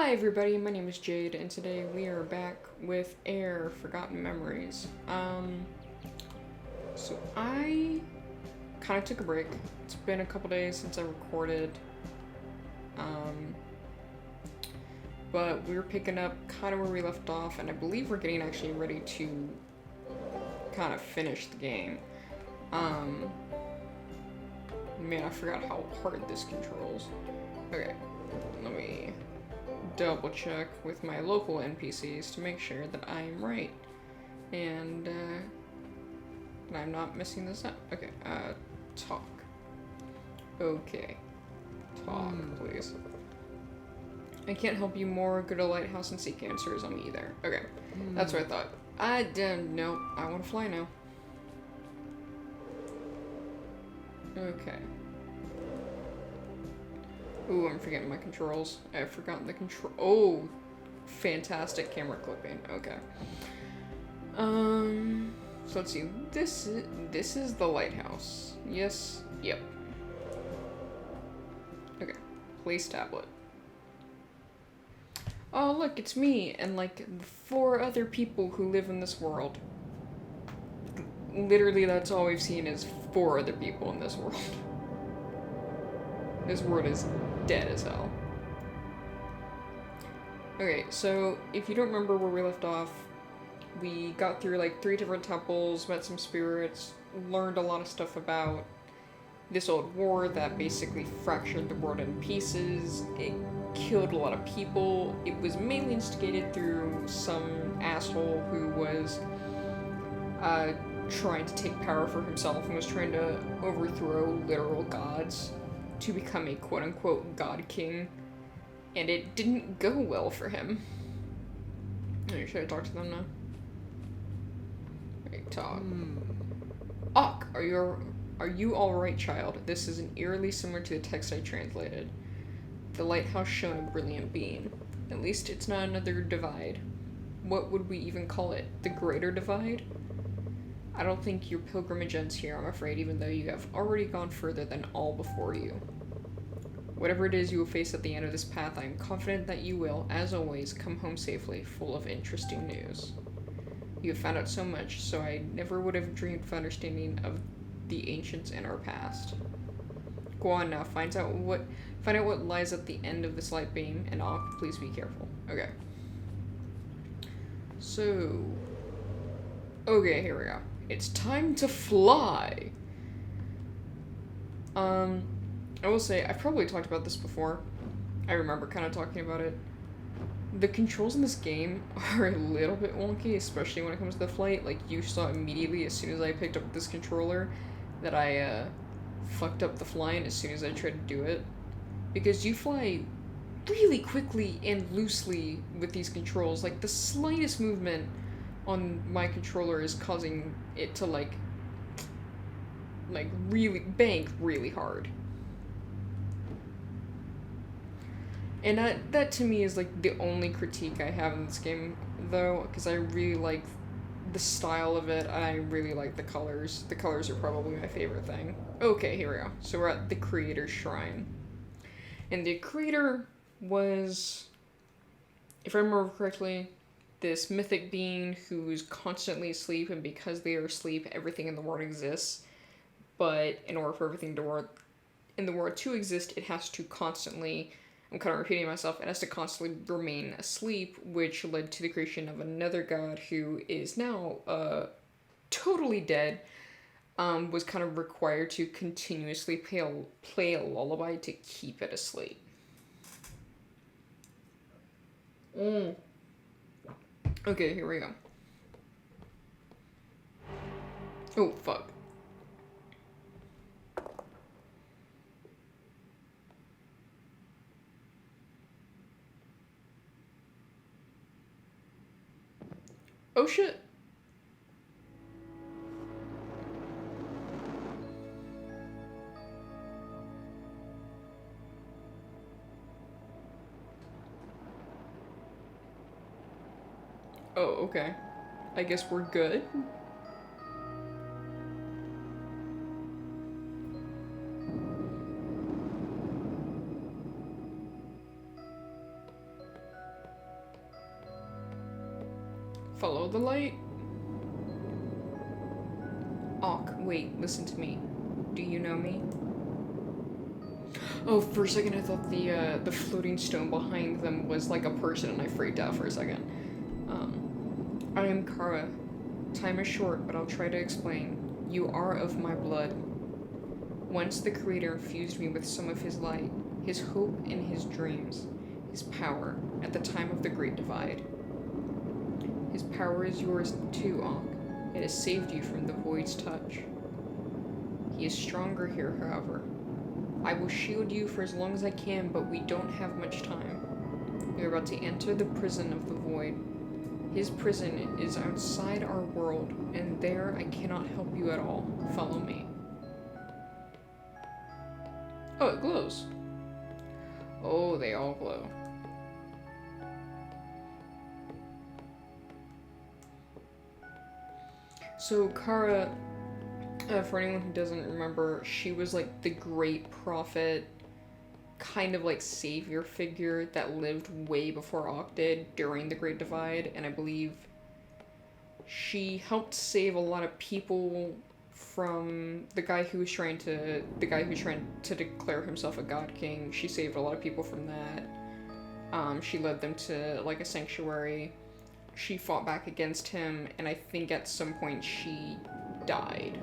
Hi everybody, my name is Jade, and today we are back with AER Forgotten Memories. So I kind of took a break. It's been a couple days since I recorded, um, but we were picking up kind of where we left off, and I believe we're getting actually ready to kind of finish the game. Man, I forgot how hard this controls. Okay, let me double check with my local NPCs to make sure that I'm right and I'm not messing this up. Okay, talk. Okay, talk, please. I can't help you more. Go to Lighthouse and seek answers on me either. Okay, that's what I thought. I didn't know. I want to fly now. Okay. Ooh, I'm forgetting my controls. I've forgotten the control. Oh, fantastic camera clipping. Okay. So let's see. This is the lighthouse. Yes. Yep. Okay. Place tablet. Oh, look, it's me and like 4 other people who live in this world. Literally, that's all we've seen is 4 other people in this world. This world is dead as hell. Okay, so if you don't remember where we left off, we got through like 3 different temples, met some spirits, learned a lot of stuff about this old war that basically fractured the world in pieces. It killed a lot of people. It was mainly instigated through some asshole who was trying to take power for himself and was trying to overthrow literal gods to become a quote-unquote god king, and it didn't go well for him. Should I talk to them now? Right, talk. Ock, are you alright, child? This is eerily similar to the text I translated. The lighthouse shone a brilliant beam. At least it's not another divide. What would we even call it? The Greater Divide? I don't think your pilgrimage ends here, I'm afraid, even though you have already gone further than all before you. Whatever it is you will face at the end of this path, I am confident that you will, as always, come home safely, full of interesting news. You have found out so much, so I never would have dreamed of understanding of the ancients in our past. Go on now, find out what lies at the end of this light beam, and please be careful. Okay. So, okay, here we go. It's time to fly! I will say, I've probably talked about this before. I remember kind of talking about it. The controls in this game are a little bit wonky, especially when it comes to the flight. Like, you saw immediately as soon as I picked up this controller that I, fucked up the flying as soon as I tried to do it. Because you fly really quickly and loosely with these controls. Like, the slightest movement on my controller is causing it to, like really bank really hard. And that to me is like the only critique I have in this game, though, because I really like the style of it, and I really like the colors. The colors are probably my favorite thing. Okay, here we go. So we're at the creator's shrine. And the creator was, if I remember correctly, this mythic being who's constantly asleep, and because they are asleep, everything in the world exists. But in order for everything in the world to exist, it has to constantly, I'm kind of repeating myself, it has to constantly remain asleep, which led to the creation of another god who is now totally dead, was kind of required to continuously play a lullaby to keep it asleep. Okay, here we go. Oh, fuck. Oh shit. Oh, okay. I guess we're good. Follow the light. Auk, wait, listen to me. Do you know me? Oh, for a second I thought the floating stone behind them was like a person and I freaked out for a second. I am Kara. Time is short, but I'll try to explain. You are of my blood. Once the Creator infused me with some of his light, his hope and his dreams, his power, at the time of the Great Divide. His power is yours too, Ankh. It has saved you from the Void's touch. He is stronger here, however. I will shield you for as long as I can, but we don't have much time. You're about to enter the prison of the Void. His prison is outside our world, and there I cannot help you at all. Follow me. Oh, it glows. Oh, they all glow. So Kara, for anyone who doesn't remember, she was like the great prophet, kind of like savior figure that lived way before Ankh did during the Great Divide, and I believe she helped save a lot of people from the guy who was trying to declare himself a god king. She saved a lot of people from that. She led them to like a sanctuary. She fought back against him, and I think at some point she died.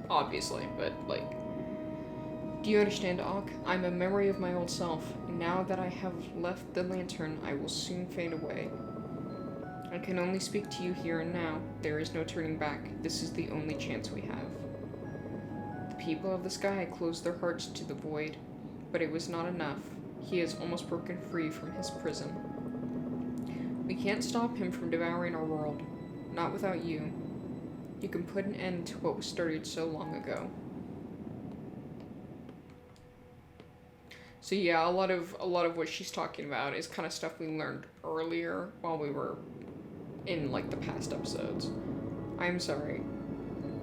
Obviously, but like, do you understand, Ankh? I'm a memory of my old self, and now that I have left the lantern, I will soon fade away. I can only speak to you here and now. There is no turning back. This is the only chance we have. The people of the sky closed their hearts to the Void, but it was not enough. He has almost broken free from his prison. We can't stop him from devouring our world. Not without you. You can put an end to what was started so long ago. So yeah, a lot of what she's talking about is kind of stuff we learned earlier while we were in like the past episodes. I'm sorry.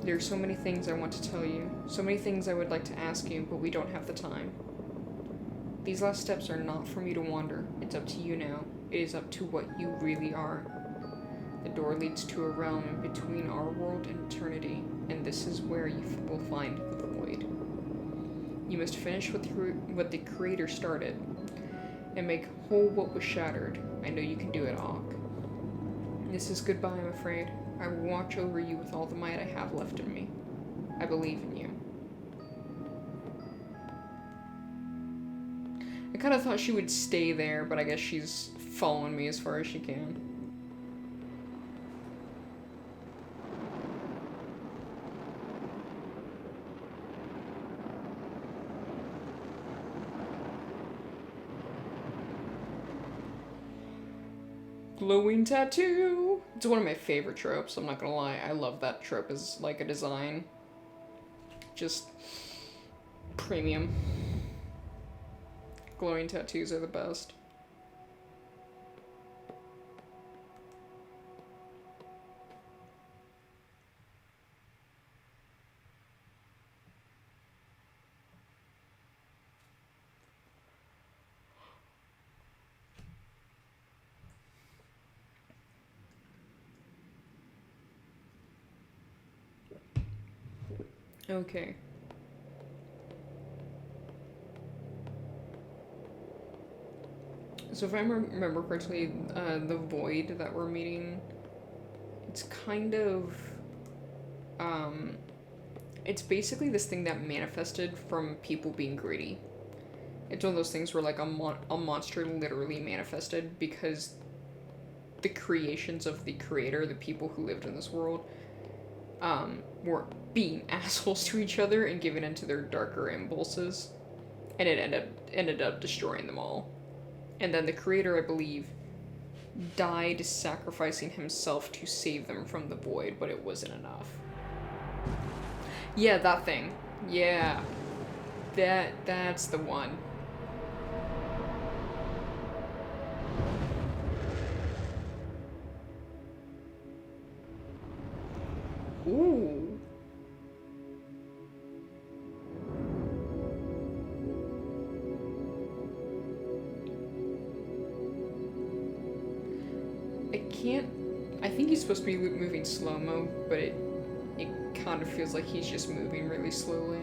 There are so many things I want to tell you, so many things I would like to ask you, but we don't have the time. These last steps are not for me to wander. It's up to you now. It is up to what you really are. The door leads to a realm in between our world and eternity, and this is where you will find the Void. You must finish what the Creator started, and make whole what was shattered. I know you can do it, Ankh. This is goodbye, I'm afraid. I will watch over you with all the might I have left in me. I believe in you. I kind of thought she would stay there, but I guess she's following me as far as she can. Glowing tattoo! It's one of my favorite tropes, I'm not gonna lie. I love that trope as like a design. Just premium. Glowing tattoos are the best. Okay. So if I remember correctly, the Void that we're meeting, it's kind of, it's basically this thing that manifested from people being greedy. It's one of those things where like a monster literally manifested because the creations of the Creator, the people who lived in this world, were being assholes to each other and giving into their darker impulses, and it ended up destroying them all. And then the Creator, I believe, died sacrificing himself to save them from the Void, but it wasn't enough. Yeah, that thing. Yeah. That's the one. Ooh. I can't I think he's supposed to be moving slow-mo, but it kind of feels like he's just moving really slowly.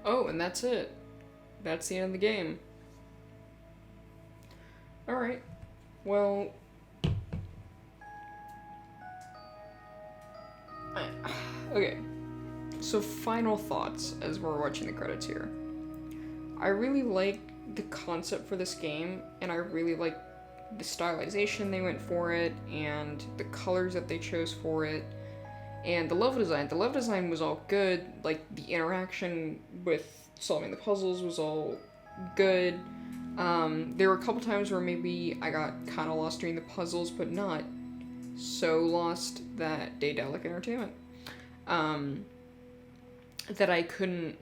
Oh, and that's it. That's the end of the game. Alright. Well... okay. So, final thoughts as we're watching the credits here. I really like the concept for this game, and I really like the stylization they went for it, and the colors that they chose for it, and the level design. The level design was all good, like, the interaction with solving the puzzles was all good. There were a couple times where maybe I got kind of lost during the puzzles, but not so lost that Daedalic Entertainment. That I couldn't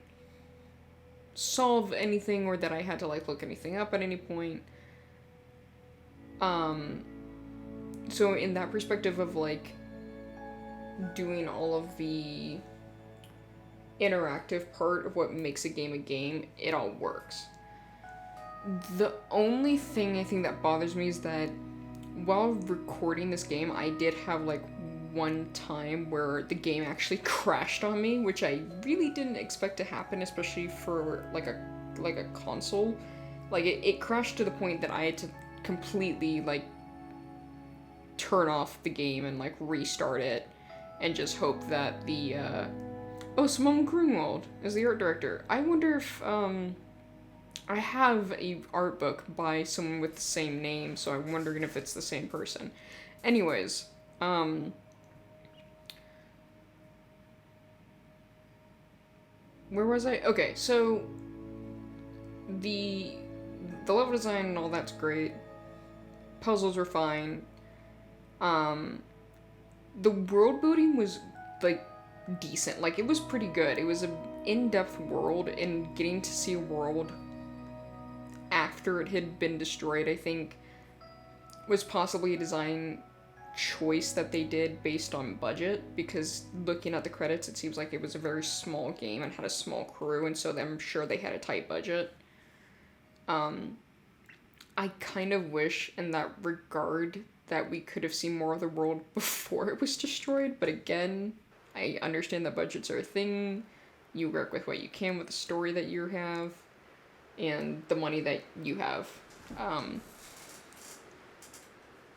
solve anything or that I had to, like, look anything up at any point. So in that perspective of, like, doing all of the interactive part of what makes a game, it all works. The only thing I think that bothers me is that while recording this game, I did have, like, one time where the game actually crashed on me, which I really didn't expect to happen, especially for, like a console. Like, it crashed to the point that I had to completely, like, turn off the game and, like, restart it, and just hope that the, oh, Simone Grunwald is the art director. I wonder if, I have a art book by someone with the same name, so I'm wondering if it's the same person. Anyways, where was I? Okay, so the level design and all that's great. Puzzles are fine. The world building was, like, decent. Like, it was pretty good. It was an in-depth world, and getting to see a world after it had been destroyed, I think, was possibly a design choice that they did based on budget, because looking at the credits, it seems like it was a very small game and had a small crew, and so I'm sure they had a tight budget. I kind of wish in that regard that we could have seen more of the world before it was destroyed, but again, I understand that budgets are a thing. You work with what you can with the story that you have and the money that you have.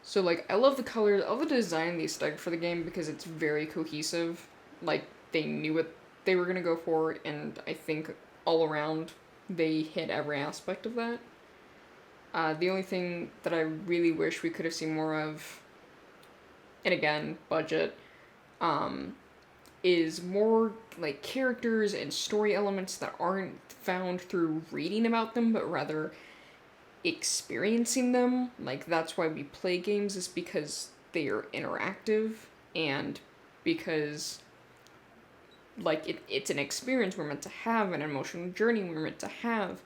So, like, I love the colors, I love the design they stuck for the game because it's very cohesive. Like, they knew what they were gonna go for, and I think all around they hit every aspect of that. The only thing that I really wish we could have seen more of, and again, budget, is more, like, characters and story elements that aren't found through reading about them, but rather experiencing them. Like, that's why we play games, is because they are interactive, and because, like, it's an experience we're meant to have, an emotional journey we're meant to have.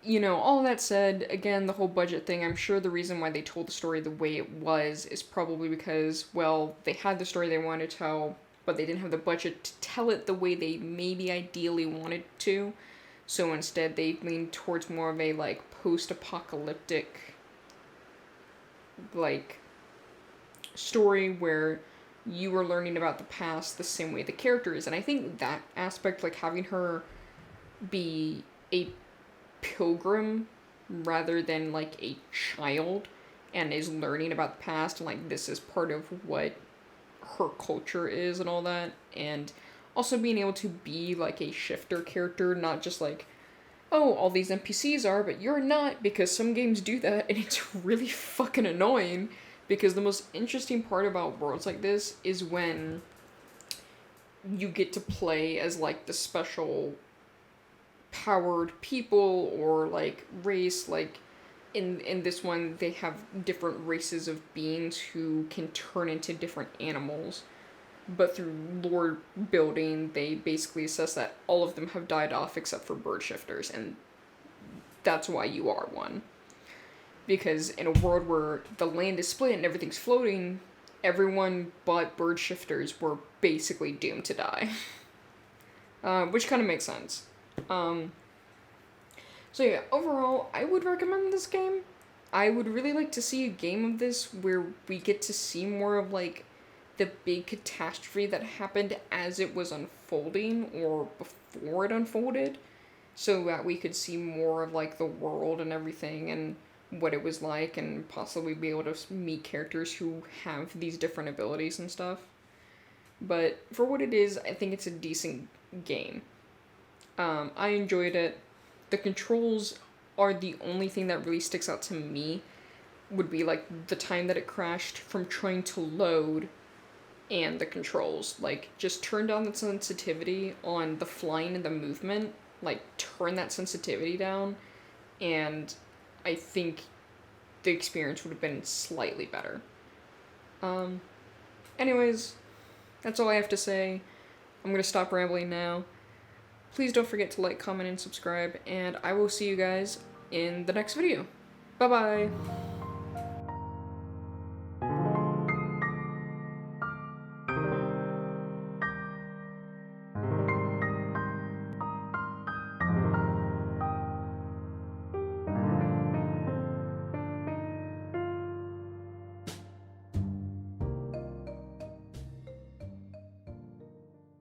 You know, all that said, again, the whole budget thing, I'm sure the reason why they told the story the way it was is probably because, well, they had the story they wanted to tell, but they didn't have the budget to tell it the way they maybe ideally wanted to. So instead, they leaned towards more of a, like, post-apocalyptic, like, story where you were learning about the past the same way the character is. And I think that aspect, like, having her be a pilgrim rather than, like, a child and is learning about the past, and, like, this is part of what her culture is and all that, and also being able to be, like, a shifter character, not just like, oh, all these NPCs are, but you're not, because some games do that, and it's really fucking annoying, because the most interesting part about worlds like this is when you get to play as, like, the special powered people or like race. Like in this one, they have different races of beings who can turn into different animals. But through lore building, they basically assess that all of them have died off except for bird shifters, and that's why you are one. Because in a world where the land is split and everything's floating, everyone but bird shifters were basically doomed to die. Which kind of makes sense. So yeah, overall, I would recommend this game. I would really like to see a game of this where we get to see more of like the big catastrophe that happened as it was unfolding or before it unfolded, so that we could see more of like the world and everything and what it was like, and possibly be able to meet characters who have these different abilities and stuff. But for what it is, I think it's a decent game. I enjoyed it. The controls are the only thing that really sticks out to me, would be like the time that it crashed from trying to load, and the controls. Like, just turn down the sensitivity on the flying and the movement. Like, turn that sensitivity down, and I think the experience would have been slightly better. Anyways, that's all I have to say. I'm gonna stop rambling now. Please don't forget to like, comment, and subscribe, and I will see you guys in the next video. Bye-bye!